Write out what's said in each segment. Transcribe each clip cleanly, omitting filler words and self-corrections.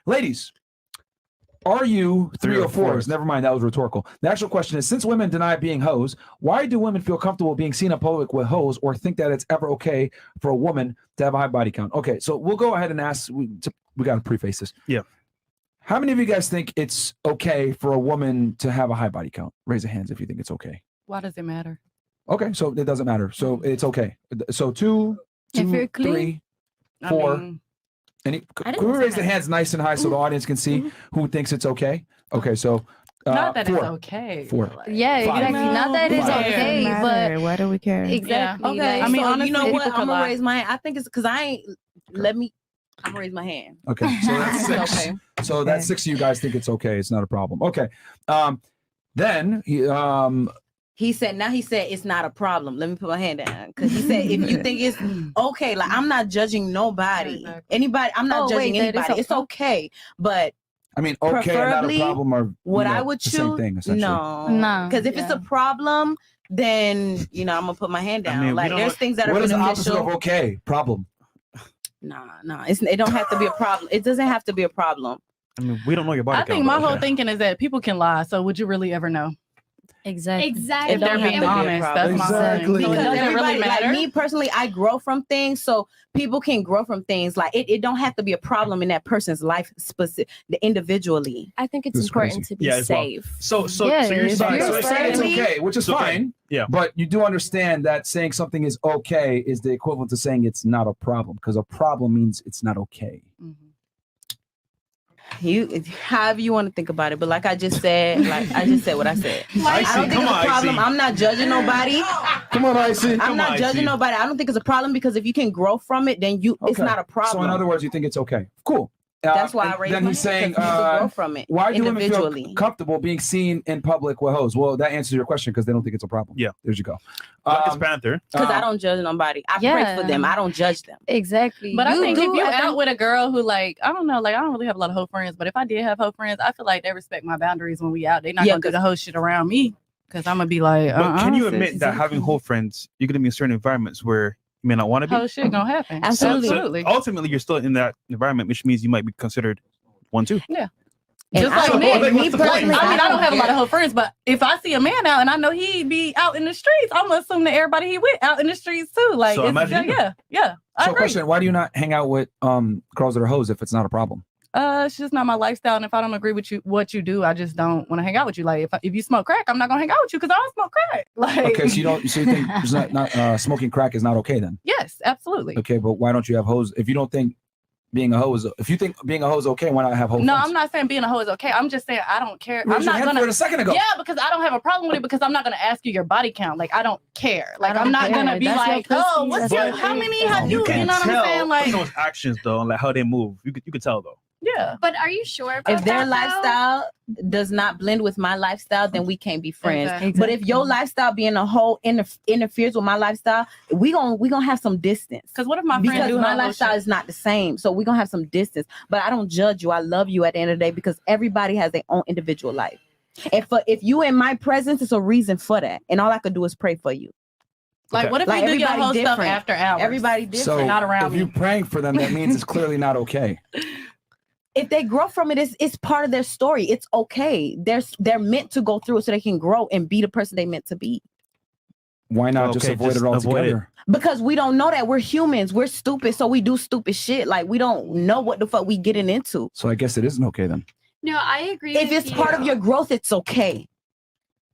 Ladies, are you 304s? Never mind, that was rhetorical. The actual question is, since women deny being hoes, why do women feel comfortable being seen in public with hoes or think that it's ever okay for a woman to have a high body count? Okay, so we'll go ahead and ask, we got to preface this. Yeah. How many of you guys think it's okay for a woman to have a high body count? Raise your hands if you think it's okay. Why does it matter? Okay, so it doesn't matter. So it's okay. So two, 3, 4. Can we raise the hands nice and high so the audience can see who thinks it's okay? Okay, so not that 4. it's okay. 4. Yeah, exactly. Not that it's okay, but why do we care? Exactly. Yeah. Okay. I mean, so honestly, you know what? people I'm gonna lie. raise my hand. I think it's because I'm gonna raise my hand. Okay, so that's 6. Okay. So that's 6 of you guys think it's okay. It's not a problem. Okay. Then He said it's not a problem. Let me put my hand down. Because he said if you think it's okay, like I'm not judging nobody. Exactly. Anybody, I'm not judging anybody. It's okay. But I mean, okay and not a problem are what I would the choose. same thing, essentially. No. Because if it's a problem, then I'm gonna put my hand down. I mean, like there's things that are what is the beneficial. opposite of okay? Problem. Nah. It don't have to be a problem. It doesn't have to be a problem. I mean, we don't know your body I count. think my but whole okay. thinking is that people can lie. So would you really ever know? Exactly. If they're being be a honest, that's problem. my Exactly. thing. So Because it doesn't everybody, really matter. like me personally, I grow from things, so people can grow from things. Like it don't have to be a problem in that person's life, individually. I think it's That's important crazy. to be Yeah, as well. safe. So Yeah, you're if saying, you're So you're saying it's okay, which is It's okay. fine. Yeah. But you do understand that saying something is okay is the equivalent to saying it's not a problem, because a problem means it's not okay. Mhm. However you want to think about it, but like I just said what I said. I Icy, don't think come it's a on, problem. Icy. I'm not judging nobody. Come on, Icy. I'm Come not on, judging Icy. nobody. I don't think it's a problem because if you can grow from it, then it's Okay. not a problem. So in other words, you think it's okay. Cool. That's why I and raised then my he's hand, saying, 'cause you can grow from it why do women feel individually. comfortable being seen in public with hoes? Well, that answers your question because they don't think it's a problem. Yeah. There you go. Black Panther. Because I don't judge nobody. I pray Yeah. for them. I don't judge them. Exactly. But I think if you're I think- out with a girl who I don't know, I don't really have a lot of hoe friends, but if I did have hoe friends, I feel like they respect my boundaries when we out. They're not Yeah, gonna do the hoe shit around me because I'm gonna be like, But can you sis, admit that having whole friends, you're gonna be in certain environments where you may not want to be? hoe shit gonna happen? Absolutely. Absolutely. Ultimately, you're still in that environment, which means you might be considered one too. Just And like I- me. and what's the point? personally, I mean, I don't have a lot of care. hoe friends, but if I see a man out and I know he be out in the streets, I'm gonna assume that everybody he with out in the streets too. Like, So it's, imagine you. yeah. I So agree. question, why do you not hang out with girls that are hoes if it's not a problem? It's just not my lifestyle, and if I don't agree with what you do, I just don't want to hang out with you. Like, if you smoke crack, I'm not gonna hang out with you because I don't smoke crack. Like, Okay, so you think it's not smoking crack is not okay then? yes, absolutely. Okay, but why don't you have hoes? If you don't think being a hoe is, if you think being a hoe is okay, why not have hoe No, friends? I'm not saying being a hoe is okay. I'm just saying I don't care. You I'm raised your not hand for gonna. it a second ago. Yeah, because I don't have a problem with it because I'm not gonna ask you your body count. Like, I don't care. Like, I I'm don't not care. gonna be That's your like, oh, pussy. what's That's your, your how thing. many have you? You can know what I'm tell saying? Like, those actions though, like how they move. You could tell though. yeah. But are you sure about If their that, though? lifestyle does not blend with my lifestyle, then we can't be friends. Exactly. But if your lifestyle being a whole interferes with my lifestyle, we gonna have some distance. Because what if my friend Because do my her lifestyle shit? is not the same, so we're gonna have some distance. But I don't judge you. I love you at the end of the day because everybody has their own individual life. If you in my presence, it's a reason for that, and all I could do is pray for you. Like, Okay. what if Like, you do your everybody whole stuff different. after hours? Everybody different. So not around if me. you're praying for them, that means it's clearly not okay. If they grow from it, it's part of their story. It's okay. They're meant to go through it so they can grow and be the person they meant to be. Why not just Okay, avoid just it avoid altogether? Because we don't know that we're humans. We're stupid, so we do stupid shit. Like we don't know what the fuck we getting into. So I guess it isn't okay then. No, I agree. If with it's part of you. your growth, it's okay,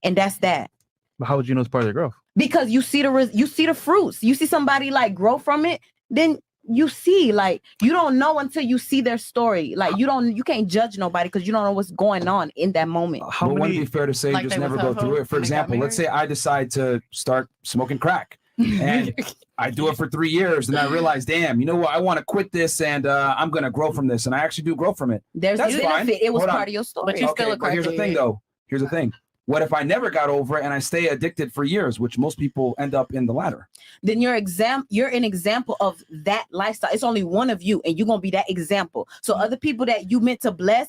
and that's that. But how would you know it's part of their growth? Because you see the fruits. You see somebody like grow from it, then you see like you don't know until you see their story. Like you can't judge nobody because you don't know what's going on in that moment. How But wouldn't it many? be fair to say Like just they never was go ho-ho through it? For when they got example, let's say married? I decide to start smoking crack and I do it for 3 years and I realize, damn, you know what? I want to quit this and I'm going to grow from this. And I actually do grow from it. There's That's a fine. benefit. It was Hold on. part of your story. But you still a but here's the thing crackhead. though. Here's the thing. What if I never got over it and I stay addicted for years, which most people end up in the latter? Then you're an example of that lifestyle. It's only one of you, and you're gonna be that example. So other people that you meant to bless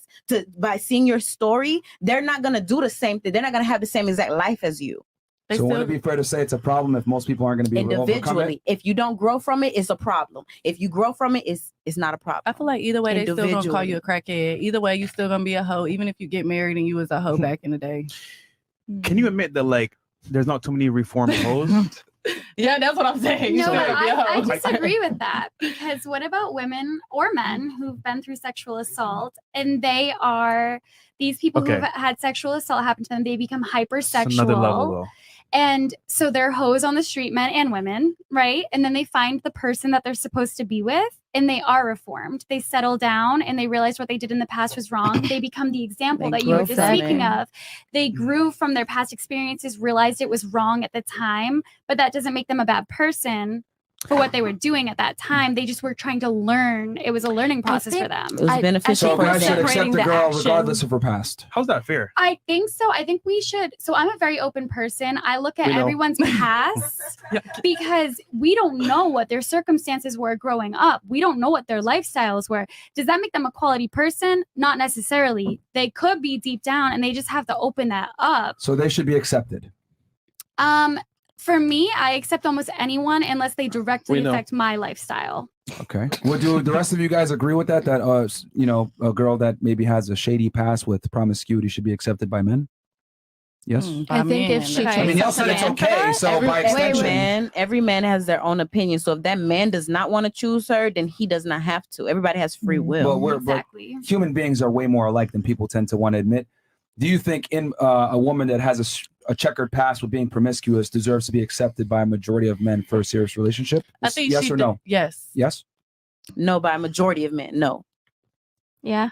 by seeing your story, they're not gonna do the same thing. They're not gonna have the same exact life as you. They So would still it be fair to say it's a problem if most people aren't going to be able to overcome it? Individually, if you don't grow from it, it's a problem. If you grow from it, it's not a problem. I feel like either way they still gonna call you a crackhead. Either way you still gonna be a hoe, even if you get married and you was a hoe back in the day. Can you admit that like there's not too many reformed hoes? Yeah, that's what I'm saying. No, So, but yeah. I disagree with that, because what about women or men who've been through sexual assault and they are these people Okay. who've had sexual assault happen to them, they become It's another level hypersexual. though. And so they're hoes on the street, men and women, right? And then they find the person that they're supposed to be with and they are reformed. They settle down and they realize what they did in the past was wrong. They become the example They that you were grow just from speaking it. of. They grew from their past experiences, realized it was wrong at the time, but that doesn't make them a bad person for what they were doing at that time. They just were trying to learn. It was a learning process for them. It was beneficial So a for guy should them. accept the girl regardless of her past. How's that fair? I think so. I think we should. So I'm a very open person. I look at We know. everyone's past because we don't know what their circumstances were growing up. We don't know what their lifestyles were. Does that make them a quality person? Not necessarily. They could be deep down and they just have to open that up. So they should be accepted. For me, I accept almost anyone unless they directly We know. affect my lifestyle. Okay. Well, do the rest of you guys agree with that? That a girl that maybe has a shady past with promiscuity should be accepted by men? Yes. By I think if men. she I mean, y'all said it's okay. So by extension, Every man has their own opinion. So if that man does not want to choose her, then he does not have to. Everybody has free will. well, but Exactly. human beings are way more alike than people tend to want to admit. Do you think in a woman that has a checkered past with being promiscuous deserves to be accepted by a majority of men for a serious relationship? I think yes she or no? Yes. Yes. No, by a majority of men, no. Yeah.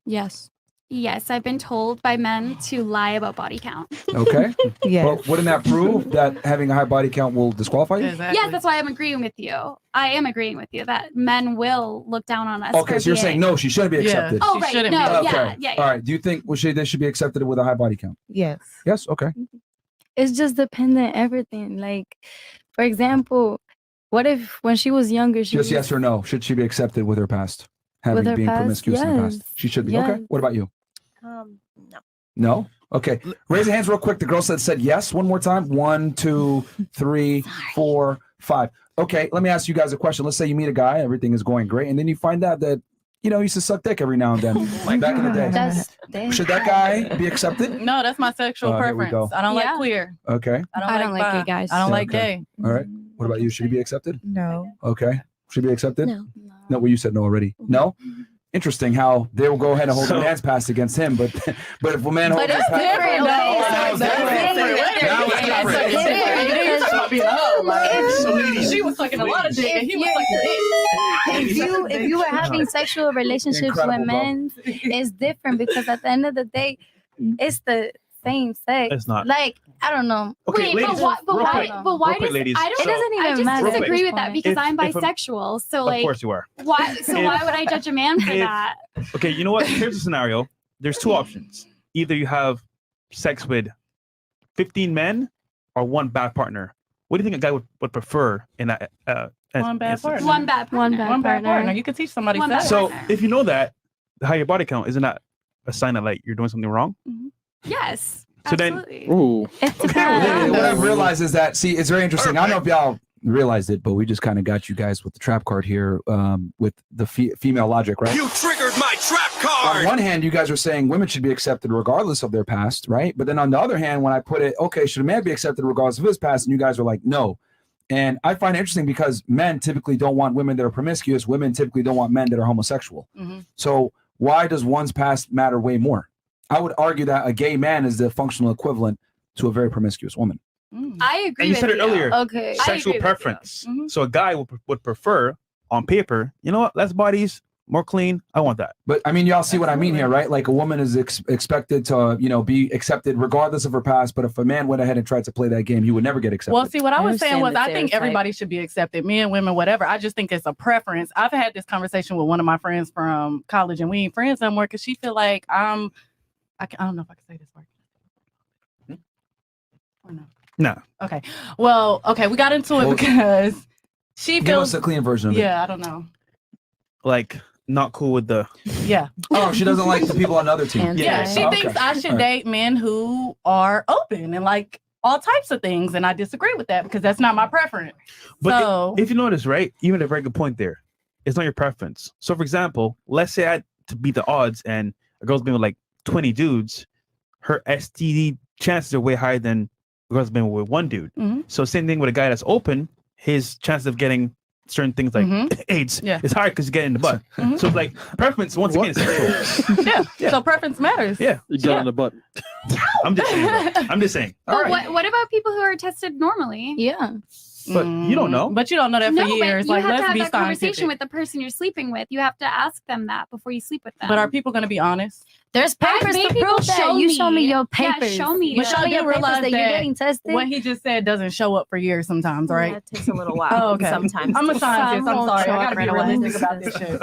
Yes. Yes, I've been told by men to lie about body count. Okay. Yeah. Well, wouldn't that prove that having a high body count will disqualify you? Exactly. Yes, that's why I'm agreeing with you. I am agreeing with you that men will look down on us. Okay, for so you're being- saying no, she shouldn't be Yeah. accepted. Oh, She right. shouldn't No, be. yeah, yeah. All right. Do you think they should be accepted with a high body count? Yes. Yes. Okay. It's just dependent everything. Like, for example, what if when she was younger, she Just was, yes or no. Should she be accepted with her past? Having her being past? promiscuous in the past. Yes. She should be. Yes. Okay. What about you? No. No? Okay. Raise your hands real quick. The girl said yes one more time. 1, 2, 3, 4, 5. Okay, let me ask you guys a question. Let's say you meet a guy, everything is going great, and then you find out that, he used to suck dick every now and then. Back in the day. Should that guy be accepted? No, that's my sexual Here we preference. go. I don't Yeah. like queer. Okay. I don't like bi. gay guys. I don't Yeah, like okay. gay. All right. What about you? Should he be accepted? No. Okay. Should he be accepted? No. No, well, you said no already. No? Interesting how they will go ahead and hold a man's past against him, but if a man holds his it's past, different, though. Now it's different. Now it's different. She was sucking a lot of dick and he was sucking dick. If you were having sexual relationships Incredible, with bro. men, it's different because at the end of the day, it's the same sex. It's not. Like, I don't know. Okay, Wait, ladies, but real why? quick. But why Real quick, does ladies. I don't It doesn't I even just matter. disagree Real with that quick. because If- I'm if a- bisexual. So Of like, course you are. why? So If- why would I judge a man for if- that? Okay, you know what? Here's a scenario. There's two options. Either you have sex with 15 men or one bad partner. What do you think a guy would prefer in that? One bad instance? partner. One bad partner. One bad One bad partner. partner. You can teach somebody One sex. bad So partner. if you know that, the higher body count, isn't that a sign that like you're doing something wrong? Yes. So then- absolutely. Ooh. It's What I've realized is that, see, it's very interesting. I don't know if y'all realized it, but we just kind of got you guys with the trap card here, with the female logic, right? You triggered my trap On card! one hand, you guys are saying women should be accepted regardless of their past, right? But then on the other hand, when I put it, okay, should a man be accepted regardless of his past? And you guys are like, no. And I find it interesting because men typically don't want women that are promiscuous. Women typically don't want men that are homosexual. Mhm. So why does one's past matter way more? I would argue that a gay man is the functional equivalent to a very promiscuous woman. Mm. I agree. And you with said it earlier. Okay. I Sexual agree with you. preference. Mhm. So a guy would prefer on paper, you know what? Less bodies, more clean. I want that. But I mean, y'all see what I mean here, right? Like a woman is expected to, be accepted regardless of her past. But if a man went ahead and tried to play that game, he would never get accepted. Well, see, what I was saying understand was the I think stereotype. everybody should be accepted, men, women, whatever. I just think it's a preference. I've had this conversation with one of my friends from college, and we ain't friends anymore because she feel like I don't know if I can say this word. Or no? No. Okay. Well, okay, we got into it Well, because she Give feels. us a clean version of it. Yeah, I don't know. Like not cool with the. Yeah. Oh, she doesn't like the people on the other team. And Yeah, Yeah, she okay. thinks I should All right. date men who are open and like all types of things, and I disagree with that because that's not my preference. But So if you notice, right, even a very good point there, it's not your preference. So, for example, let's say I had to beat the odds and a girl's been with like 20 dudes, her STD chances are way higher than a girl's been with one dude. Mhm. So, same thing with a guy that's open, his chances of getting certain things like AIDS is higher because you get in the butt. So, it's like preference, once again, is sexual. yeah. So preference matters. Yeah. You get in the butt. I'm just saying. I'm just saying. But what about people who are tested normally? Yeah. But you don't know. But you don't know that for No, years. but you Like, have let's to have be that conversation scientific. with the person you're sleeping with. You have to ask them that before you sleep with them. But are people going to be honest? There's papers made to people prove that. show You show me me. your Yeah, papers. show me. But Yeah. y'all Show do your papers realize that you're that getting tested. what he just said doesn't show up for years sometimes, right? Yeah, it takes a little while. Oh, okay. Sometimes. I'm a scientist. I'm Some sorry. I won't got to show be up right away. realistic about this shit.